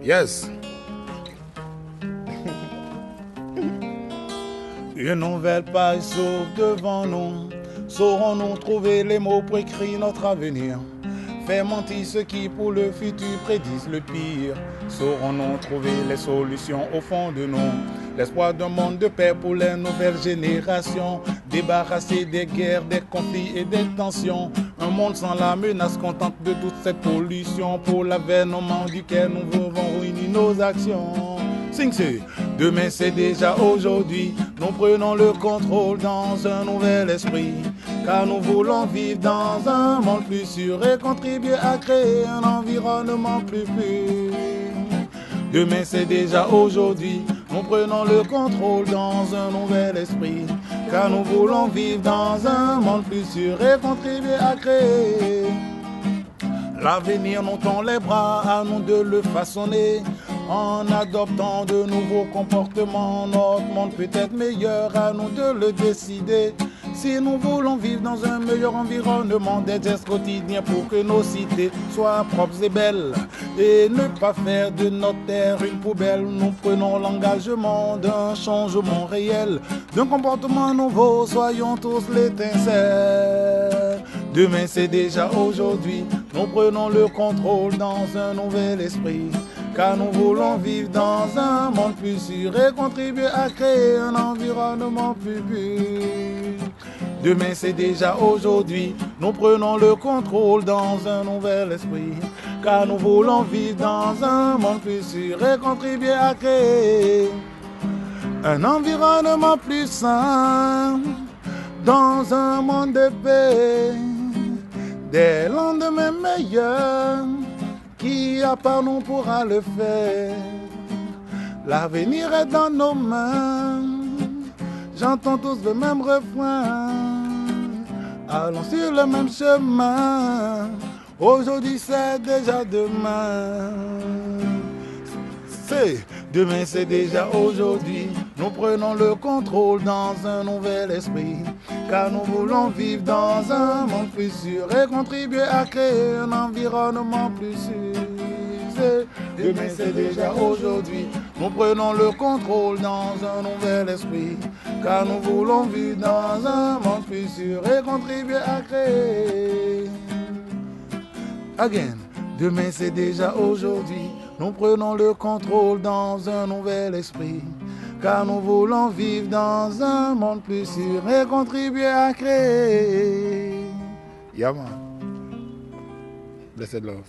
Yes. Une nouvelle page s'ouvre devant nous. Saurons-nous trouver les mots pour écrire notre avenir? Faire mentir ceux qui pour le futur prédisent le pire. Saurons-nous trouver les solutions au fond de nous? L'espoir d'un monde de paix pour les nouvelles générations. Débarrasser des guerres, des conflits et des tensions. Un monde sans la menace contente de toute cette pollution. Pour l'avènement duquel nous devons ruiner nos actions. Sing c'est, demain c'est déjà aujourd'hui. Nous prenons le contrôle dans un nouvel esprit. Car nous voulons vivre dans un monde plus sûr et contribuer à créer un environnement plus pur. Demain c'est déjà aujourd'hui. Nous prenons le contrôle dans un nouvel esprit. Car nous voulons vivre dans un monde plus sûr et contribuer à créer. L'avenir, nous tend les bras, à nous de le façonner. En adoptant de nouveaux comportements, notre monde peut être meilleur, à nous de le décider. Si nous voulons vivre dans un meilleur environnement, des gestes quotidiens pour que nos cités soient propres et belles. Et ne pas faire de notre terre une poubelle, nous prenons l'engagement d'un changement réel, d'un comportement nouveau, soyons tous l'étincelle. Demain c'est déjà aujourd'hui, nous prenons le contrôle dans un nouvel esprit. Car nous voulons vivre dans un monde plus sûr et contribuer à créer un environnement plus pur. Demain c'est déjà aujourd'hui, nous prenons le contrôle dans un nouvel esprit. Car nous voulons vivre dans un monde plus sûr et contribuer à créer un environnement plus sain. Dans un monde de paix, des lendemains meilleurs. Qui à part nous pourra le faire? L'avenir est dans nos mains. J'entends tous le même refrain. Allons sur le même chemin. Aujourd'hui c'est déjà demain. Demain c'est déjà aujourd'hui. Nous prenons le contrôle dans un nouvel esprit. Car nous voulons vivre dans un monde plus sûr et contribuer à créer un environnement plus sûr. Demain c'est déjà aujourd'hui. Nous prenons le contrôle dans un nouvel esprit. Car nous voulons vivre dans un monde plus sûr et contribuer à créer. Again. Demain c'est déjà aujourd'hui. Nous prenons le contrôle dans un nouvel esprit. Car nous voulons vivre dans un monde plus sûr et contribuer à créer. Yeah man. Blessed love.